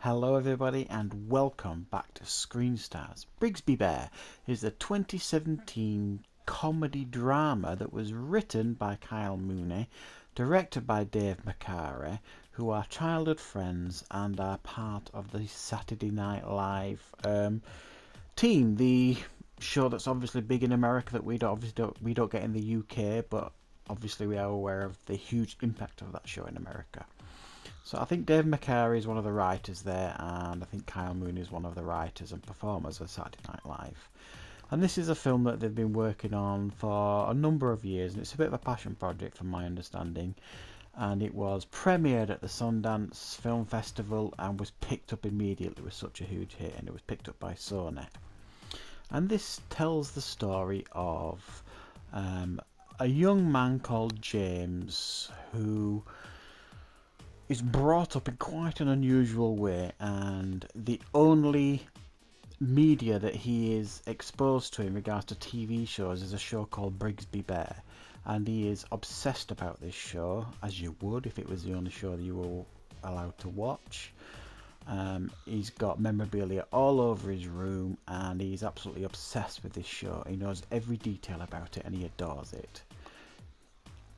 Hello everybody and welcome back to Screen Stars. Brigsby Bear is a 2017 comedy drama that was written by Kyle Mooney, directed by Dave McCary, who are childhood friends and are part of the Saturday Night Live team, the show that's obviously big in America that we don't get in the UK, but obviously we are aware of the huge impact of that show in America. So I think Dave McCary is one of the writers there, and I think Kyle Mooney is one of the writers and performers of Saturday Night Live. And this is a film that they've been working on for a number of years, and it's a bit of a passion project from my understanding. And it was premiered at the Sundance Film Festival and was picked up immediately with such a huge hit, and it was picked up by Sony. And this tells the story of a young man called James who is brought up in quite an unusual way, and the only media that he is exposed to in regards to TV shows is a show called Brigsby Bear, and he is obsessed about this show, as you would if it was the only show that you were allowed to watch. He's got memorabilia all over his room, and he's absolutely obsessed with this show. He knows every detail about it and he adores it.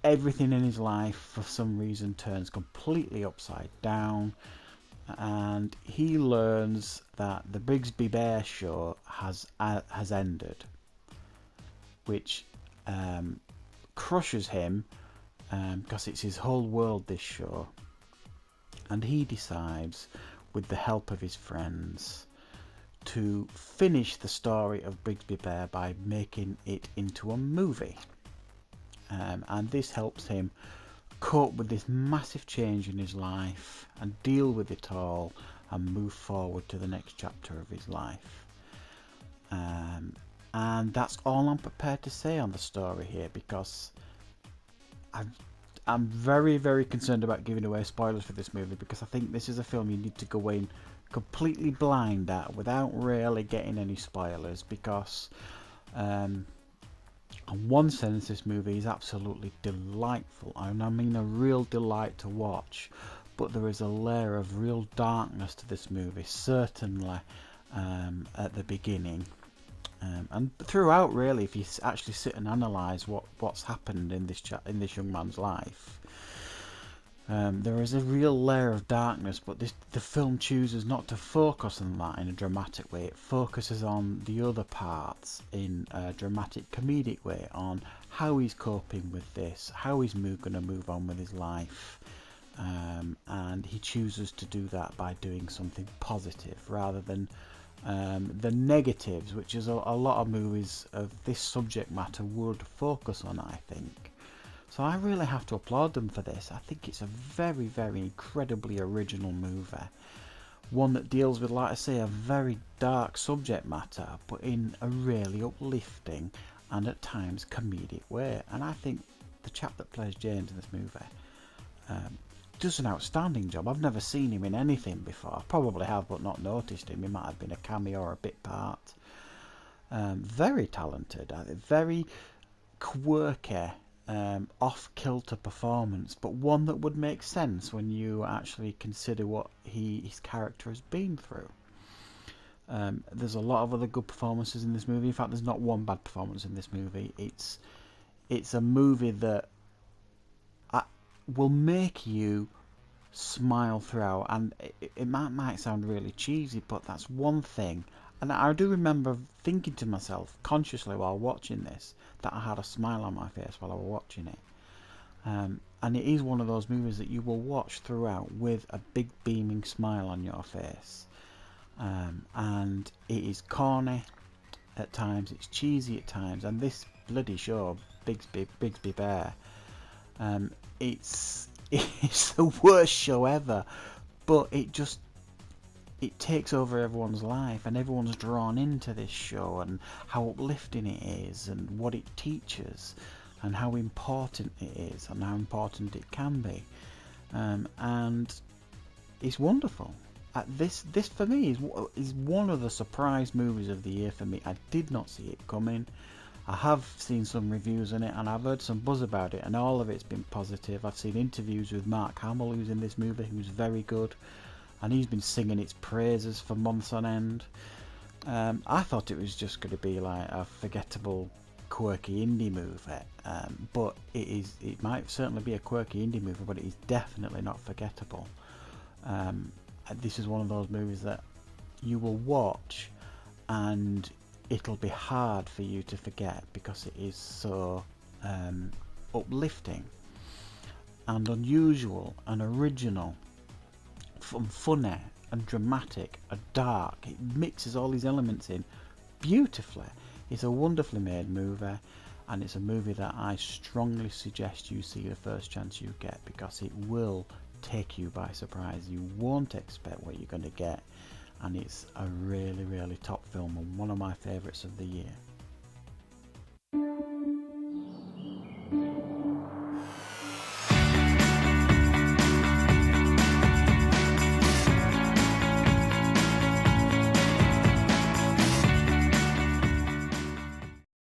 Everything in his life for some reason turns completely upside down, and he learns that the Brigsby Bear show has ended, which crushes him because it's his whole world, this show. And he decides, with the help of his friends, to finish the story of Brigsby Bear by making it into a movie. And this helps him cope with this massive change in his life and deal with it all and move forward to the next chapter of his life. And that's all I'm prepared to say on the story here, because I'm very, very concerned about giving away spoilers for this movie, because I think this is a film you need to go in completely blind at without really getting any spoilers, because in one sense this movie is absolutely delightful, and I mean a real delight to watch, but there is a layer of real darkness to this movie, certainly at the beginning, and throughout, really, if you actually sit and analyse what's happened in this young man's life. There is a real layer of darkness, but the film chooses not to focus on that in a dramatic way. It focuses on the other parts in a dramatic, comedic way, on how he's coping with this, how he's going to move on with his life, and he chooses to do that by doing something positive rather than the negatives, which is a lot of movies of this subject matter would focus on, I think. So I really have to applaud them for this. I think it's a very, very incredibly original movie. One that deals with, like I say, a very dark subject matter, but in a really uplifting and at times comedic way. And I think the chap that plays James in this movie does an outstanding job. I've never seen him in anything before. I probably have, but not noticed him. He might have been a cameo or a bit part. Very talented, very quirky, off-kilter performance, but one that would make sense when you actually consider what his character has been through. There's a lot of other good performances in this movie. In fact, there's not one bad performance in this movie. It's a movie that will make you smile throughout, and it might sound really cheesy, but that's one thing. And I do remember thinking to myself consciously while watching this that I had a smile on my face while I was watching it. And it is one of those movies that you will watch throughout with a big beaming smile on your face. And it is corny at times, it's cheesy at times, and this bloody show, Brigsby Bear, it's the worst show ever, but it takes over everyone's life, and everyone's drawn into this show and how uplifting it is and what it teaches and how important it is and how important it can be, and it's wonderful. This for me is one of the surprise movies of the year for me. I did not see it coming. I have seen some reviews on it and I've heard some buzz about it, and all of it's been positive. I've seen interviews with Mark Hamill, who's in this movie, who's very good. and he's been singing its praises for months on end. I thought it was just going to be like a forgettable, quirky indie movie, but it might certainly be a quirky indie movie, but it is definitely not forgettable. This is one of those movies that you will watch and it'll be hard for you to forget, because it is so uplifting and unusual and original, funny and dramatic and dark. It mixes all these elements in beautifully. It's a wonderfully made movie, and it's a movie that I strongly suggest you see the first chance you get, because it will take you by surprise. You won't expect what you're going to get, and it's a really, really top film and one of my favourites of the year.